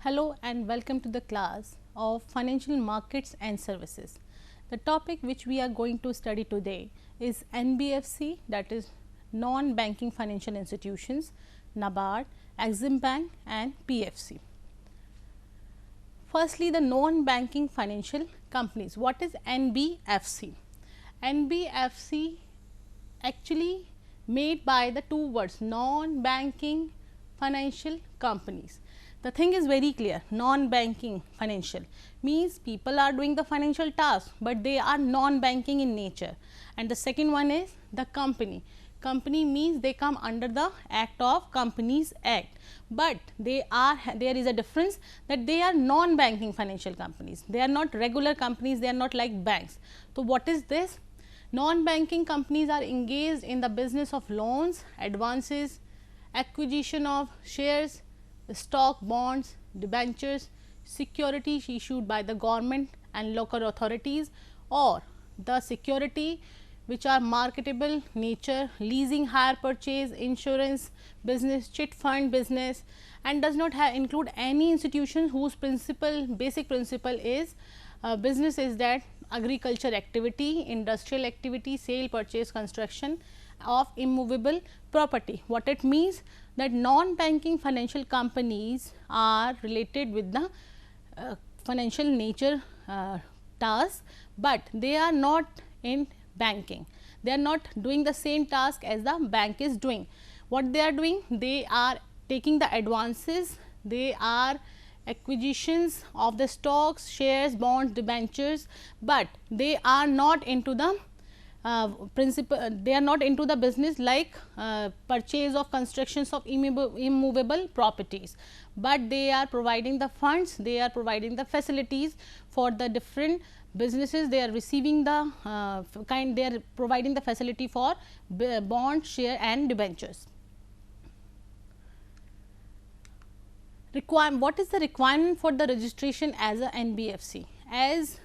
Hello and welcome to the class of Financial Markets and Services. The topic which we are going to study today is NBFC, that is non-banking financial institutions, NABARD, Exim Bank and PFC. Firstly, the non-banking financial companies. What is NBFC? NBFC actually made by the two words non-banking financial companies. The thing is very clear, non-banking financial means people are doing the financial task, but they are non-banking in nature. And the second one is the company. Company means they come under the Act of Companies Act, but there is a difference that they are non-banking financial companies. They are not regular companies, they are not like banks. So, what is this? Non-banking companies are engaged in the business of loans, advances, acquisition of shares, stock, bonds, debentures, securities issued by the government and local authorities, or the security which are marketable nature, leasing, hire purchase, insurance business, chit fund business, and does not include any institution whose basic principle is business is that agriculture activity, industrial activity, sale, purchase, construction of immovable property. What it means? That non-banking financial companies are related with the financial nature task, but they are not in banking. They are not doing the same task as the bank is doing. What they are doing? They are taking the advances, they are acquisitions of the stocks, shares, bonds, debentures, but they are not into the they are not into the business like purchase of constructions of immovable properties, but they are providing the funds, they are providing the facilities for the different businesses. They are receiving the they are providing the facility for bond, share and debentures. What is the requirement for the registration as a NBFC? As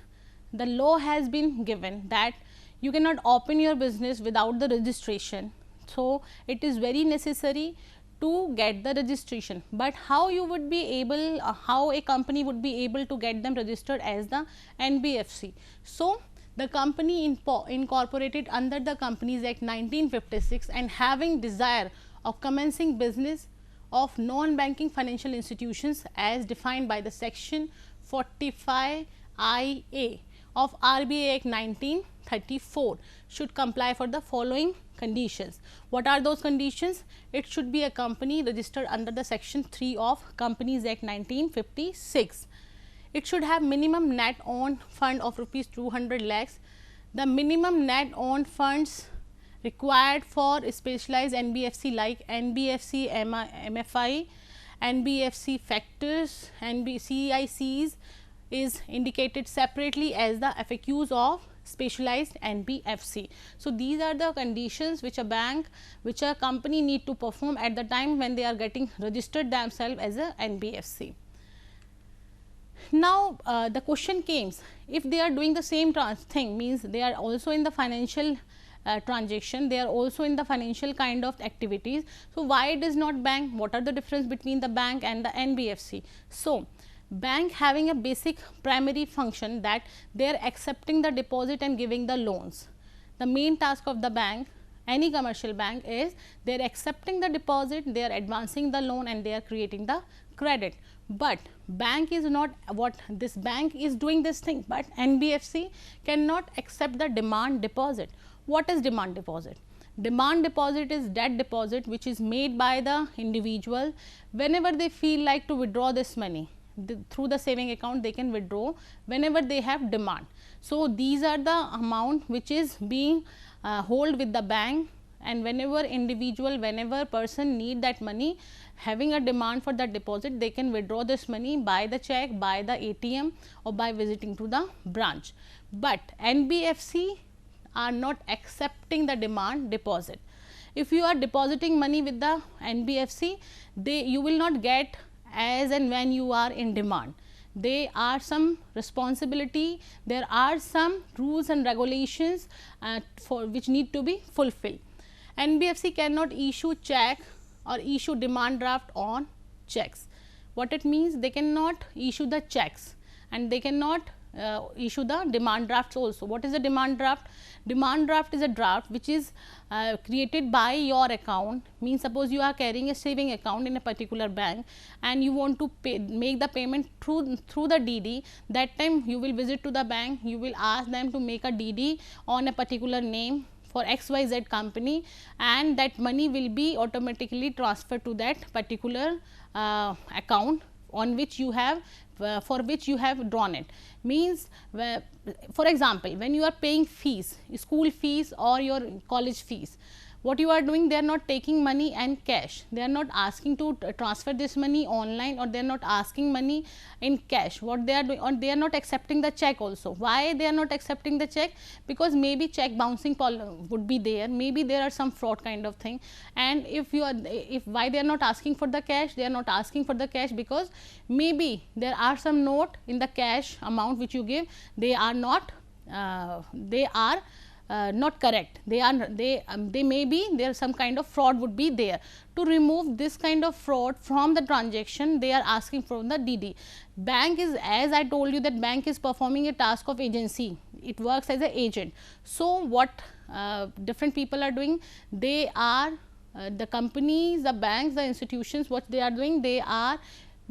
the law has been given that you cannot open your business without the registration. So, it is very necessary to get the registration, but how you would be able, how a company would be able to get them registered as the NBFC. So, the company incorporated under the Companies Act 1956 and having desire of commencing business of non-banking financial institutions as defined by the section 45 IA of RBA Act 1934 should comply for the following conditions. What are those conditions? It should be a company registered under the section 3 of Companies Act 1956. It should have minimum net owned fund of rupees 200 lakhs. The minimum net owned funds required for specialized NBFC like NBFC MFI, NBFC factors, CICs is indicated separately as the FAQs of specialized NBFC. So, these are the conditions which a company need to perform at the time when they are getting registered themselves as a NBFC. Now, the question comes, if they are doing the same thing, means they are also in the financial transaction, they are also in the financial kind of activities. So, why it is not bank? What are the difference between the bank and the NBFC? So, bank having a basic primary function that they are accepting the deposit and giving the loans. The main task of the bank, any commercial bank, is they are accepting the deposit, they are advancing the loan and they are creating the credit. But bank is not what this bank is doing this thing, but NBFC cannot accept the demand deposit. What is demand deposit? Demand deposit is that deposit which is made by the individual whenever they feel like to withdraw this money. Through the saving account they can withdraw whenever they have demand. So, these are the amount which is being hold with the bank, and whenever person need that money, having a demand for that deposit, they can withdraw this money by the check, by the ATM or by visiting to the branch. But NBFC are not accepting the demand deposit. If you are depositing money with the NBFC, you will not get as and when you are in demand. There are some responsibility, there are some rules and regulations for which need to be fulfilled. NBFC cannot issue check or issue demand draft on checks. What it means, they cannot issue the checks and they cannot issue the demand drafts also. What is a demand draft? Demand draft is a draft which is created by your account. Means suppose you are carrying a saving account in a particular bank and you want to make the payment through the DD. That time you will visit to the bank, you will ask them to make a DD on a particular name for XYZ company, and that money will be automatically transferred to that particular account on which you have for which you have drawn it. Means for example, when you are paying fees, school fees or your college fees, what you are doing, they are not taking money and cash, they are not asking to transfer this money online, or they are not asking money in cash. What they are doing, or they are not accepting the check also. Why they are not accepting the check? Because maybe check bouncing would be there, maybe there are some fraud kind of thing. And if you are, if why they are not asking for the cash, they are not asking for the cash because maybe there are some note in the cash amount which you give, they are not not correct, they may be there, some kind of fraud would be there. To remove this kind of fraud from the transaction, they are asking for the DD. Bank is, as I told you, that bank is performing a task of agency, it works as an agent. So what different people are doing, they are the companies, the banks, the institutions, what they are doing, they are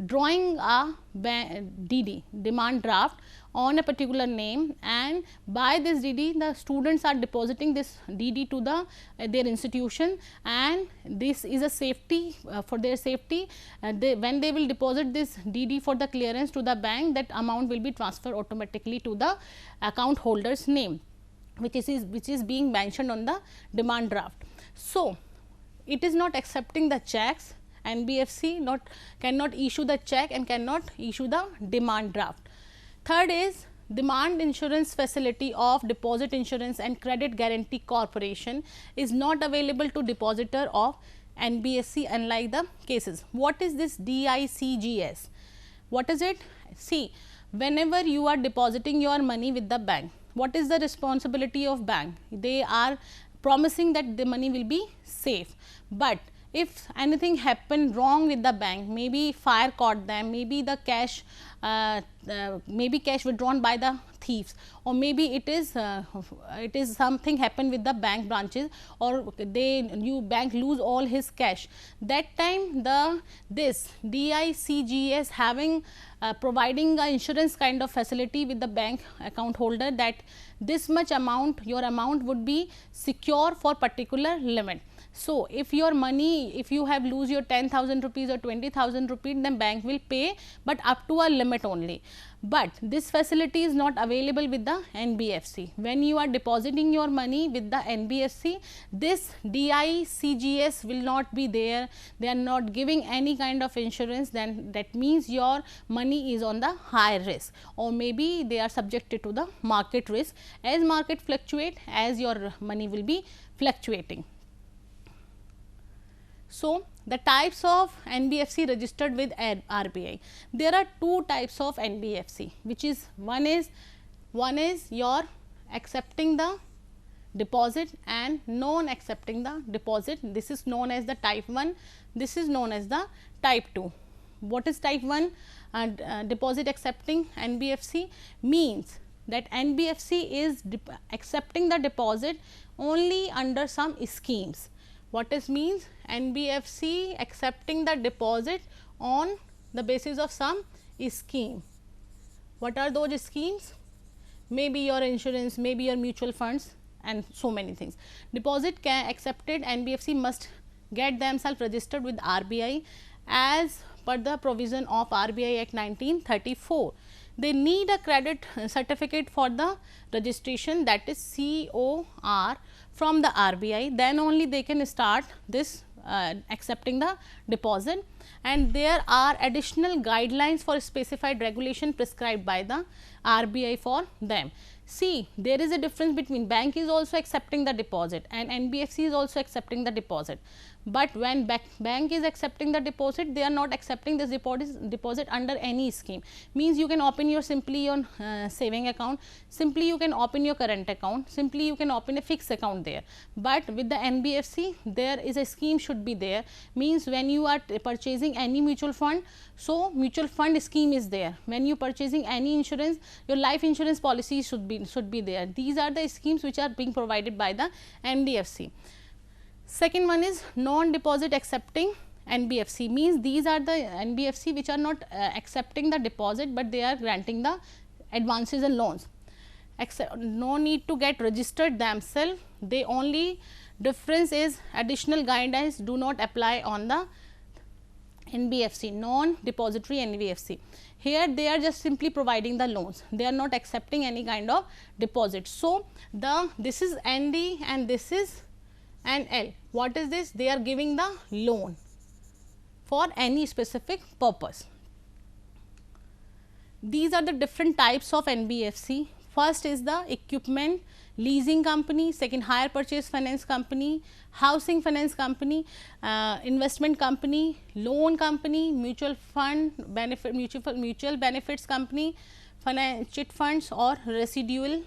drawing a DD, demand draft, on a particular name, and by this DD the students are depositing this DD to the their institution, and this is a safety for their safety. When they will deposit this DD for the clearance to the bank, that amount will be transferred automatically to the account holder's name, which is being mentioned on the demand draft. So it is not accepting the checks. NBFC cannot issue the check and cannot issue the demand draft. Third is demand insurance facility of Deposit Insurance and Credit Guarantee Corporation is not available to depositor of NBFC unlike the cases. What is this DICGS? What is it? See, whenever you are depositing your money with the bank, what is the responsibility of bank? They are promising that the money will be safe, but if anything happened wrong with the bank, maybe fire caught them, maybe the cash withdrawn by the thieves, or maybe it is something happened with the bank branches, or bank lose all his cash. That time this DICGS having providing a insurance kind of facility with the bank account holder, that this much amount, your amount would be secure for particular limit. So if your money, if you have lose your 10,000 rupees or 20,000 rupees, then bank will pay, but up to a limit only. But this facility is not available with the NBFC. When you are depositing your money with the NBFC, this DICGS will not be there. They are not giving any kind of insurance. Then that means your money is on the high risk, or maybe they are subjected to the market risk. As market fluctuate, as your money will be fluctuating. So the types of NBFC registered with RBI. There are two types of NBFC, which is one is your accepting the deposit and non accepting the deposit. This is known as the type 1, this is known as the type 2. What is type 1? Deposit accepting NBFC means that NBFC is accepting the deposit only under some schemes. What is means? NBFC accepting the deposit on the basis of some scheme. What are those schemes? Maybe your insurance, maybe your mutual funds, and so many things. Deposit accepted, NBFC must get themselves registered with RBI as per the provision of RBI Act 1934. They need a credit certificate for the registration, that is COR, from the RBI, then only they can start this accepting the deposit. And there are additional guidelines for specified regulation prescribed by the RBI for them. See, there is a difference between bank is also accepting the deposit and NBFC is also accepting the deposit. But when bank is accepting the deposit, they are not accepting this deposit under any scheme. Means you can open your simply on saving account, simply you can open your current account, simply you can open a fixed account there. But with the NBFC, there is a scheme should be there. Means when you are purchasing any mutual fund, so mutual fund scheme is there. When you purchasing any insurance, your life insurance policy should be there. These are the schemes which are being provided by the NBFC. Second one is non-deposit accepting NBFC, means these are the NBFC which are not accepting the deposit, but they are granting the advances and loans. No need to get registered themselves, they only difference is additional guidelines do not apply on the NBFC, non-depository NBFC. Here they are just simply providing the loans, they are not accepting any kind of deposit. So, this is ND and this is NL. What is this? They are giving the loan for any specific purpose. These are the different types of NBFC. First is the equipment leasing company, second hire purchase finance company, housing finance company, investment company, loan company, mutual fund benefit, mutual benefits company, chit funds or residuary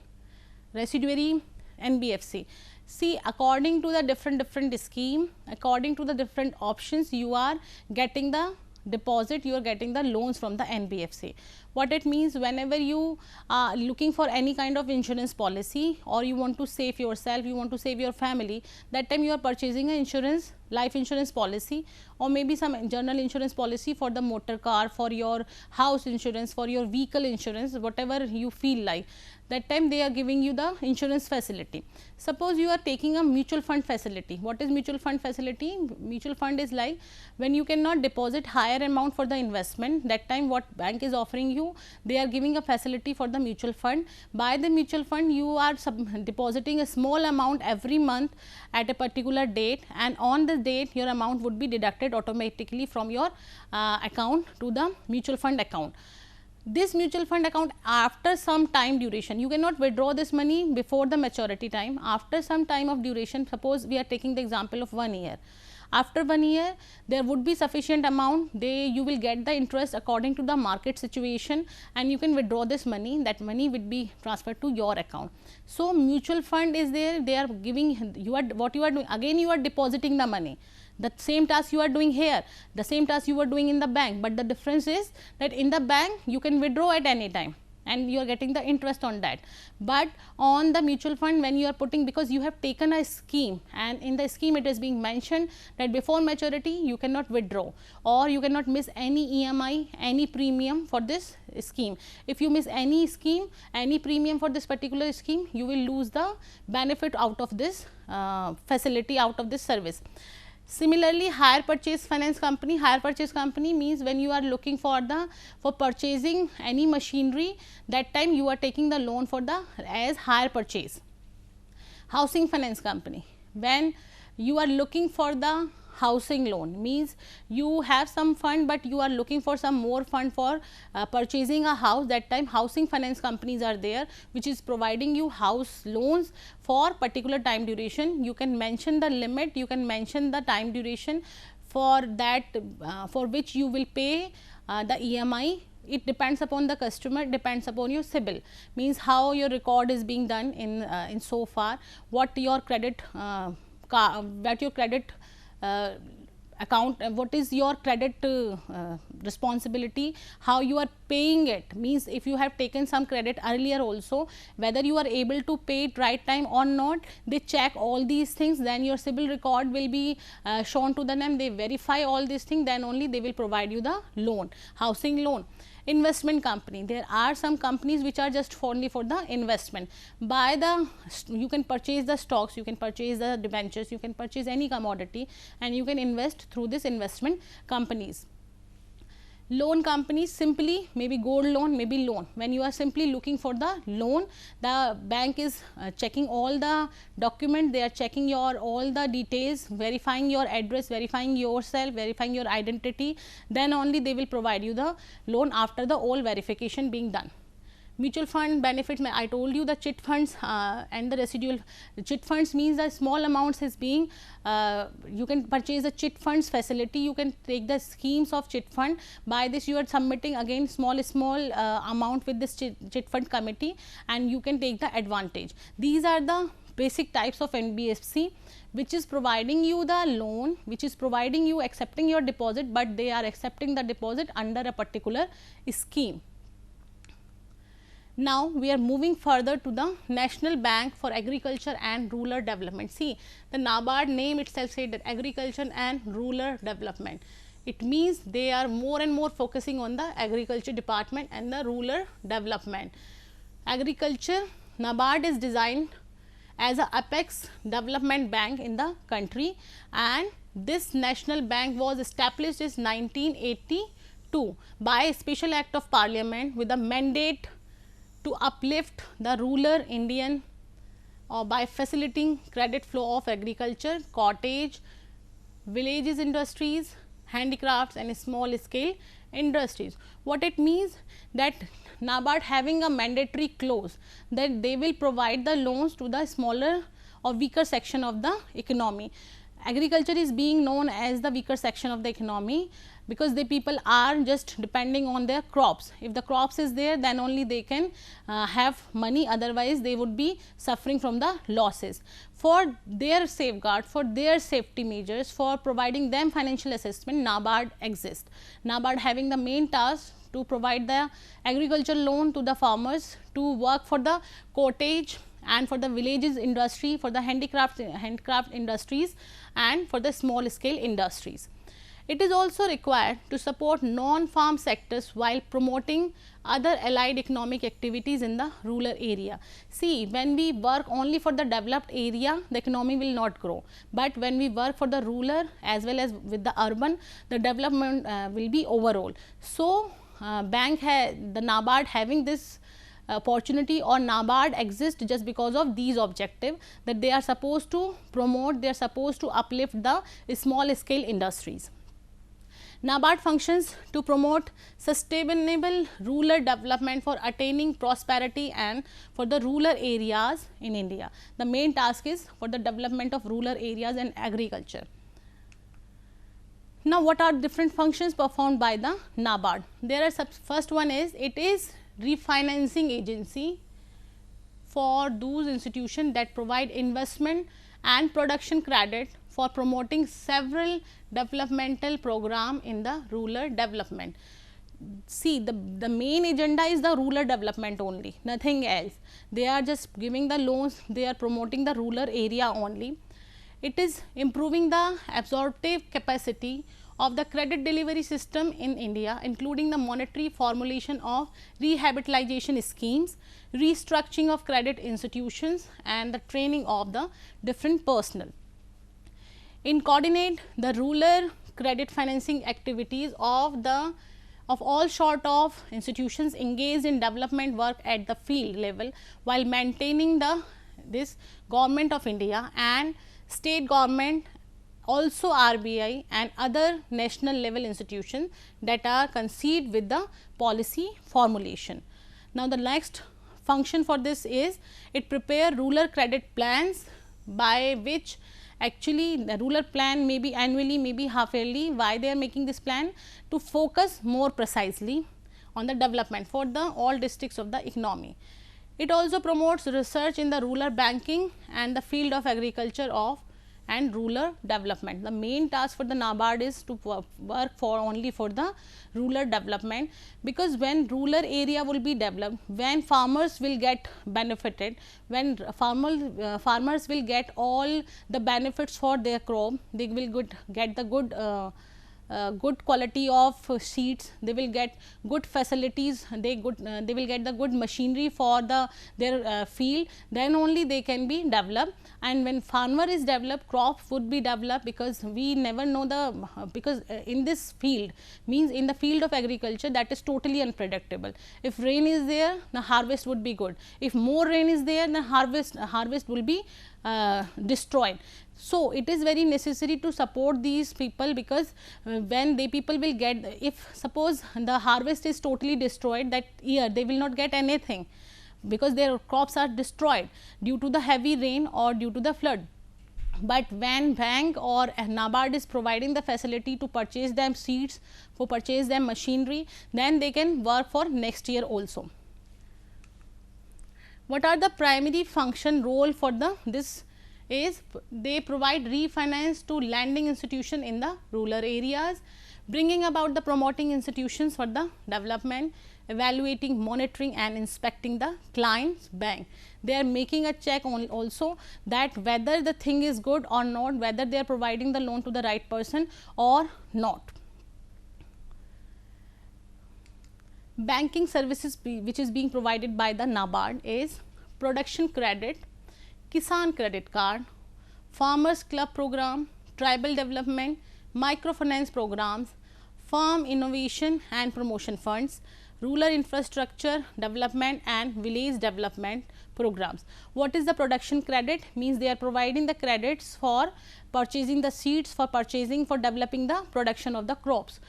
NBFC. See, according to the different scheme, according to the different options, you are getting the deposit, you are getting the loans from the NBFC. What it means, whenever you are looking for any kind of insurance policy or you want to save yourself, you want to save your family, that time you are purchasing an insurance, life insurance policy or maybe some general insurance policy for the motor car, for your house insurance, for your vehicle insurance, whatever you feel like. That time they are giving you the insurance facility. Suppose you are taking a mutual fund facility. What is mutual fund facility? Mutual fund is like when you cannot deposit higher amount for the investment, that time what bank is offering you, they are giving a facility for the mutual fund. By the mutual fund, you are depositing a small amount every month at a particular date, and on the date your amount would be deducted automatically from your account to the mutual fund account. This mutual fund account, after some time duration, you cannot withdraw this money before the maturity time. After some time of duration, suppose we are taking the example of 1 year. After 1 year, there would be sufficient amount, you will get the interest according to the market situation and you can withdraw this money, that money would be transferred to your account. So, mutual fund is there, they are giving, what you are doing, again you are depositing the money. The same task you are doing here, the same task you are doing in the bank, but the difference is that in the bank you can withdraw at any time and you are getting the interest on that. But on the mutual fund, when you are putting, because you have taken a scheme and in the scheme it is being mentioned that before maturity you cannot withdraw or you cannot miss any EMI, any premium for this scheme. If you miss any scheme, any premium for this particular scheme, you will lose the benefit out of this facility, out of this service. Similarly, hire purchase finance company, hire purchase company means when you are looking for purchasing any machinery, that time you are taking the loan for as hire purchase. Housing finance company, when you are looking for the housing loan, means you have some fund but you are looking for some more fund for purchasing a house, that time housing finance companies are there which is providing you house loans for particular time duration. You can mention the limit, you can mention the time duration for that for which you will pay the EMI. It depends upon the customer, depends upon your CIBIL, means how your record is being done in so far, what your credit account, what is your credit responsibility, how you are paying it, means if you have taken some credit earlier also, whether you are able to pay it right time or not, they check all these things, then your CIBIL record will be shown to them, they verify all these things, then only they will provide you the loan, housing loan. Investment company, there are some companies which are just only for the investment. You can purchase the stocks, you can purchase the debentures, you can purchase any commodity and you can invest through this investment companies. Loan companies, simply maybe gold loan, maybe loan. When you are simply looking for the loan, the bank is checking all the documents, they are checking all the details, verifying your address, verifying yourself, verifying your identity, then only they will provide you the loan after the all verification being done. Mutual fund benefits, I told you the chit funds and the residual. Chit funds means the small amounts is being, you can purchase the chit funds facility, you can take the schemes of chit fund. By this you are submitting again small amount with this chit fund committee, and you can take the advantage. These are the basic types of NBFC, which is providing you the loan, which is providing you accepting your deposit, but they are accepting the deposit under a particular scheme. Now, we are moving further to the National Bank for Agriculture and Rural Development. See, the NABARD name itself said that agriculture and rural development. It means they are more and more focusing on the agriculture department and the rural development. Agriculture, NABARD is designed as a apex development bank in the country, and this national bank was established in 1982 by a special act of parliament with a mandate to uplift the rural Indian by facilitating credit flow of agriculture, cottage, villages industries, handicrafts and small scale industries. What it means that NABARD having a mandatory clause that they will provide the loans to the smaller or weaker section of the economy. Agriculture is being known as the weaker section of the economy because the people are just depending on their crops. If the crops is there, then only they can have money, otherwise they would be suffering from the losses. For their safeguard, for their safety measures, for providing them financial assistance, NABARD exists. NABARD having the main task to provide the agriculture loan to the farmers to work for the cottage and for the villages industry, for the handicraft industries and for the small scale industries. It is also required to support non-farm sectors while promoting other allied economic activities in the rural area. See, when we work only for the developed area, the economy will not grow, but when we work for the rural as well as with the urban, the development will be overall. So, the NABARD having this opportunity, or NABARD exists just because of these objectives, that they are supposed to promote, they are supposed to uplift the small scale industries. NABARD functions to promote sustainable rural development for attaining prosperity and for the rural areas in India. The main task is for the development of rural areas and agriculture. Now, what are different functions performed by the NABARD? There are first one is, it is refinancing agency for those institutions that provide investment and production credit for promoting several developmental program in the rural development. See, the main agenda is the rural development only, nothing else. They are just giving the loans, they are promoting the rural area only. It is improving the absorptive capacity of the credit delivery system in India, including the monetary formulation of rehabilitation schemes, restructuring of credit institutions and the training of the different personnel. In coordinate the rural credit financing activities of all sort of institutions engaged in development work at the field level, while maintaining this Government of India and state government, also RBI and other national level institutions that are concerned with the policy formulation. Now, the next function for this is, it prepare rural credit plans, by which actually the rural plan may be annually, may be half yearly. Why they are making this plan? To focus more precisely on the development for the all districts of the economy. It also promotes research in the rural banking and the field of agriculture and rural development. The main task for the NABARD is to work for only for the rural development, because when rural area will be developed, when farmers will get benefited, when farmers will get all the benefits for their crop, they will get the good quality of seeds, they will get good facilities, they will get the good machinery for their field, then only they can be developed. And when farmer is developed, crop would be developed, because we never know because in this field, means in the field of agriculture, that is totally unpredictable. If rain is there, the harvest would be good. If more rain is there, the harvest will be destroyed. So it is very necessary to support these people, because when they people will get, if suppose the harvest is totally destroyed that year, they will not get anything, because their crops are destroyed due to the heavy rain or due to the flood. But when bank or NABARD is providing the facility to purchase them seeds, for purchase them machinery, then they can work for next year also. What are the primary function role for the this is, they provide refinance to lending institution in the rural areas, bringing about the promoting institutions for the development, evaluating, monitoring and inspecting the client's bank. They are making a check on also that whether the thing is good or not, whether they are providing the loan to the right person or not. Banking services which is being provided by the NABARD is production credit, Kisan credit card, farmers club program, tribal development, microfinance programs, farm innovation and promotion funds, rural infrastructure development and village development programs. What is the production credit? Means they are providing the credits for purchasing the seeds, for purchasing, for developing the production of the crops.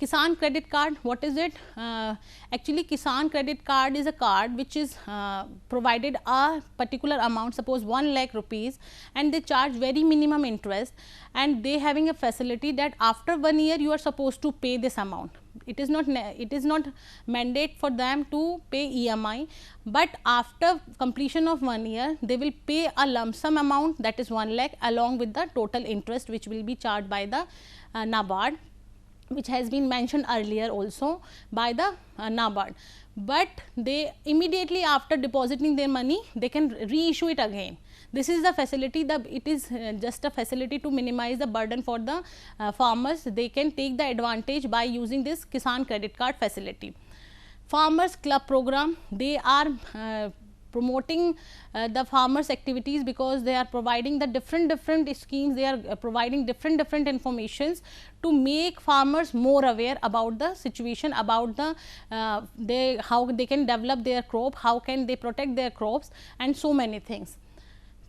Kisan credit card, what is it? Actually Kisan credit card is a card which is provided a particular amount, suppose 1 lakh rupees, and they charge very minimum interest, and they having a facility that after 1 year you are supposed to pay this amount. It is not mandate for them to pay EMI, but after completion of 1 year they will pay a lump sum amount, that is 1 lakh, along with the total interest which will be charged by the NABARD, which has been mentioned earlier also by the NABARD. But they immediately after depositing their money, they can reissue it again. This is the facility, it is just a facility to minimize the burden for the farmers. They can take the advantage by using this Kisan credit card facility. Farmers club program, they are promoting the farmers activities, because they are providing the different schemes, they are providing different informations to make farmers more aware about the situation, about the how they can develop their crop, how can they protect their crops, and so many things.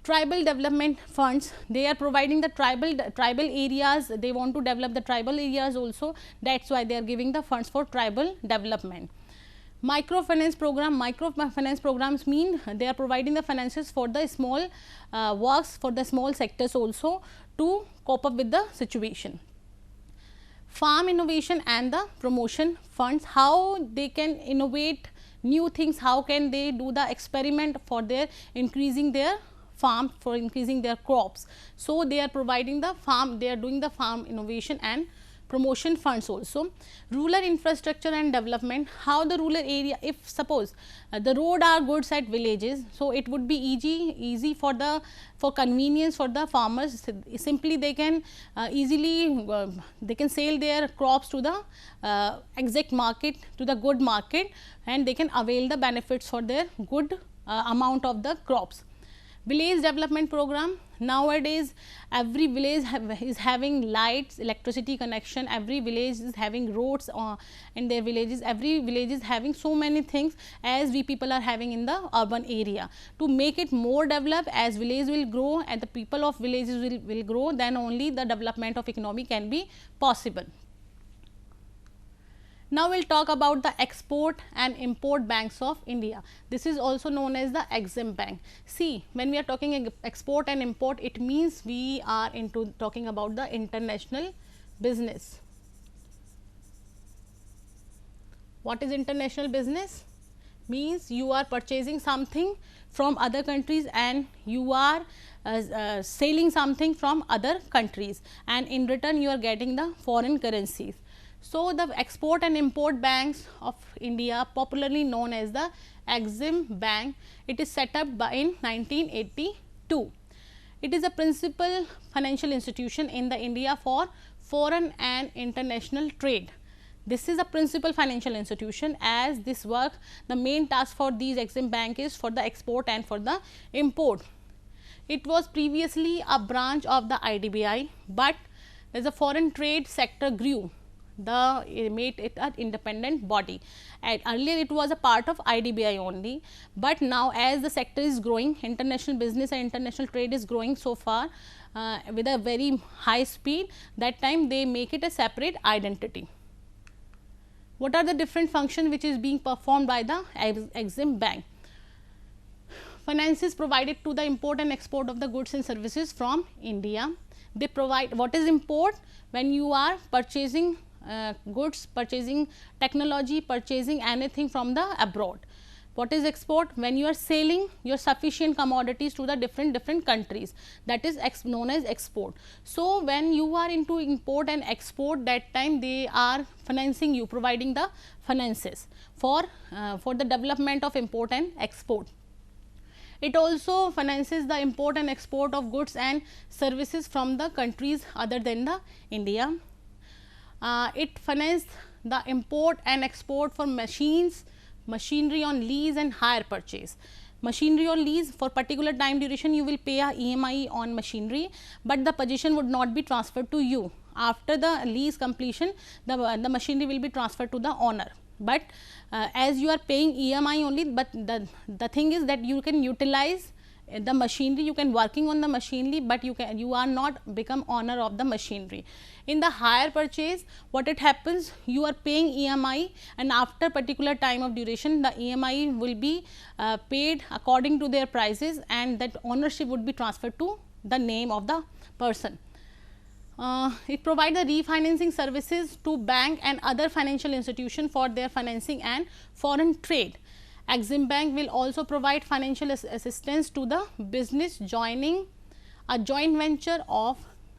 Tribal development funds, they are providing the tribal areas, they want to develop the tribal areas also, that is why they are giving the funds for tribal development. Microfinance programs mean they are providing the finances for the small works, for the small sectors also, to cope up with the situation. Farm innovation and the promotion funds, how they can innovate new things, how can they do the experiment for their increasing their farm, for increasing their crops. So they are providing the farm, they are doing the farm innovation and promotion funds also. Rural infrastructure and development, how the rural area, if suppose the road are goods at villages, so it would be easy for convenience for the farmers, simply they can easily they can sell their crops to the exact market, to the good market, and they can avail the benefits for their good amount of the crops. Village development program, nowadays every village is having lights, electricity connection, every village is having roads in their villages, every village is having so many things as we people are having in the urban area. To make it more developed, as village will grow and the people of villages will grow, then only the development of economy can be possible. Now we will talk about the export and import banks of India. This is also known as the Exim Bank. See, when we are talking export and import, it means we are into talking about the international business. What is international business? Means you are purchasing something from other countries and you are selling something from other countries, and in return you are getting the foreign currencies. So the export and import banks of India, popularly known as the Exim Bank, it is set up in 1982. It is a principal financial institution in the India for foreign and international trade. This is a principal financial institution, as this work, the main task for these Exim Bank is for the export and for the import. It was previously a branch of the IDBI, but as the foreign trade sector grew, made it an independent body. And earlier it was a part of IDBI only, but now as the sector is growing, international business and international trade is growing so far with a very high speed, that time they make it a separate identity. What are the different functions which is being performed by the Exim Bank? Finance is provided to the import and export of the goods and services from India. They provide, what is import? When you are purchasing goods, purchasing technology, purchasing anything from the abroad. What is export? When you are selling your sufficient commodities to the different countries, that is known as export. So, when you are into import and export, that time they are financing you, providing the finances for the development of import and export. It also finances the import and export of goods and services from the countries other than the India. It finances the import and export for machines, machinery on lease and hire purchase. Machinery on lease, for particular time duration you will pay a EMI on machinery, but the possession would not be transferred to you. After the lease completion, the machinery will be transferred to the owner. But as you are paying EMI only, but the thing is that you can utilize the machinery, you can working on the machinery, but you are not become owner of the machinery. In the hire purchase, what it happens, you are paying EMI, and after particular time of duration, the EMI will be paid according to their prices, and that ownership would be transferred to the name of the person. It provides the refinancing services to bank and other financial institutions for their financing and foreign trade. Exim Bank will also provide financial assistance to the business joining a joint venture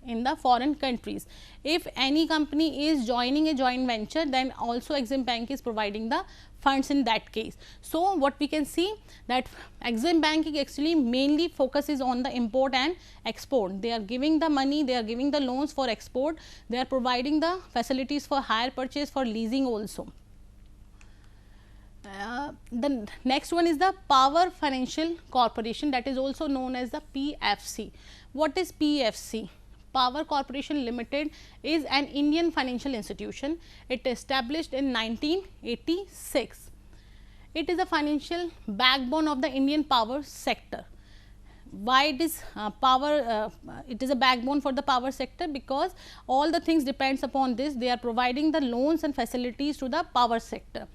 in the foreign countries. If any company is joining a joint venture, then also Exim Bank is providing the funds in that case. So, what we can see that Exim Bank actually mainly focuses on the import and export. They are giving the money, they are giving the loans for export, they are providing the facilities for hire purchase, for leasing also. The next one is the Power Financial Corporation, that is also known as the PFC. What is PFC? Power Corporation Limited is an Indian financial institution. It established in 1986. It is a financial backbone of the Indian power sector. Why it is it is a backbone for the power sector? Because all the things depends upon this. They are providing the loans and facilities to the power sector.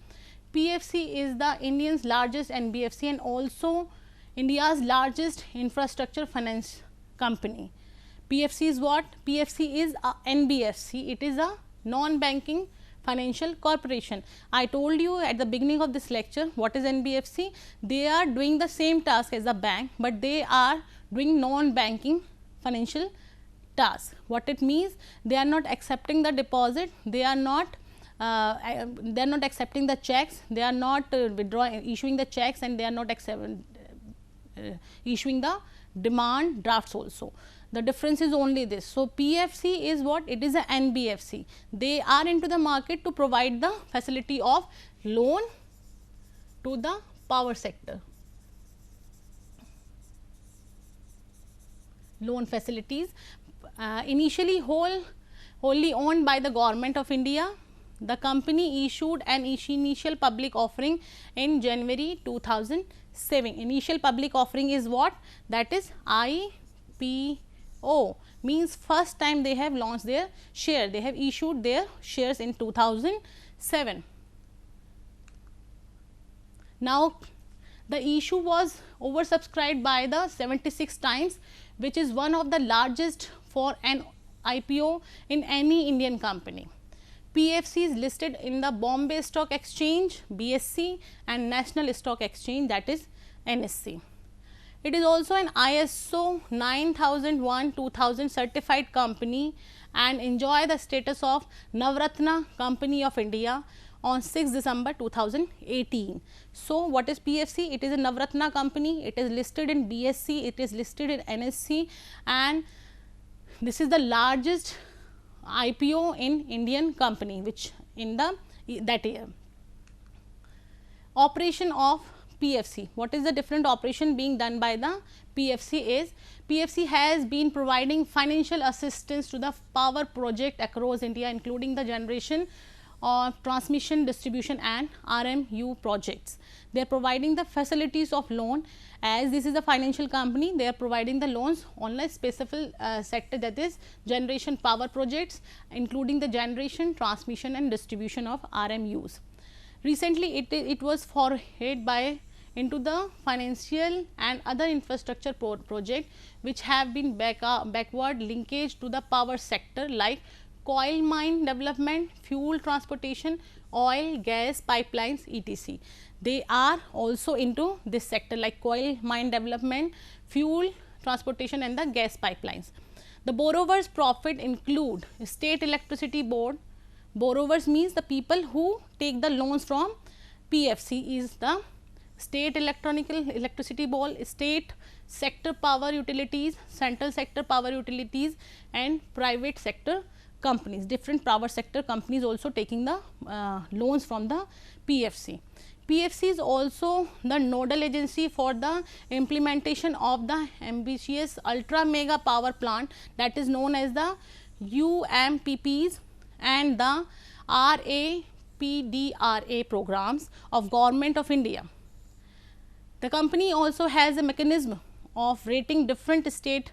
PFC is the India's largest NBFC and also India's largest infrastructure finance company. PFC is what? PFC is a NBFC. It is a non-banking financial corporation. I told you at the beginning of this lecture what is NBFC. They are doing the same task as a bank, but they are doing non-banking financial task. What it means? They are not accepting the deposit. They are not accepting the checks. They are not issuing the checks, and they are not issuing the demand drafts also. The difference is only this. So, PFC is what? It is a NBFC. They are into the market to provide the facility of loan to the power sector. Loan facilities initially wholly owned by the government of India. The company issued an initial public offering in January 2007. Initial public offering is what? That is IPO, means first time they have launched their share. They have issued their shares in 2007. Now, the issue was oversubscribed by the 76 times, which is one of the largest for an IPO in any Indian company. PFC is listed in the Bombay Stock Exchange BSE and National Stock Exchange, that is NSE. It is also an ISO 9001:2000 certified company and enjoy the status of Navratna Company of India on 6 December 2018. So, what is PFC? It is a Navratna company. It is listed in BSE, it is listed in NSE, and this is the largest IPO in Indian company which in that year. Operation of PFC. What is the different operation being done by the PFC is, PFC has been providing financial assistance to the power project across India, including the generation or transmission, distribution and RMU projects. They are providing the facilities of loan, as this is a financial company, they are providing the loans on a specific sector, that is generation power projects, including the generation, transmission and distribution of RMUs. Recently, it was forayed by into the financial and other infrastructure project, which have been backward linkage to the power sector, like coal mine development, fuel transportation, oil, gas, pipelines, etc. They are also into this sector, like coal mine development, fuel transportation and the gas pipelines. The borrowers' profit include state electricity board. Borrowers means the people who take the loans from PFC is the state electricity board, state sector power utilities, central sector power utilities and private sector companies. Different power sector companies also taking the loans from the PFC. PFC is also the nodal agency for the implementation of the ambitious ultra mega power plant, that is known as the UMPPs and the RAPDRA programs of Government of India. The company also has a mechanism of rating different state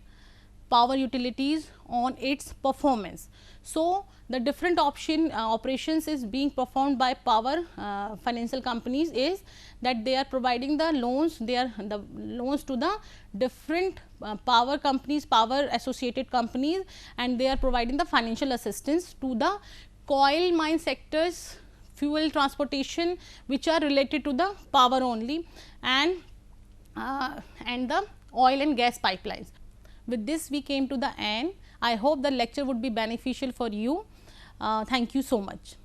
power utilities on its performance. So, the different operations is being performed by power financial companies is that they are providing the loans, the loans to the different power companies, power associated companies, and they are providing the financial assistance to the coal mine sectors, fuel transportation, which are related to the power only, and the oil and gas pipelines. With this, we came to the end. I hope the lecture would be beneficial for you. Thank you so much.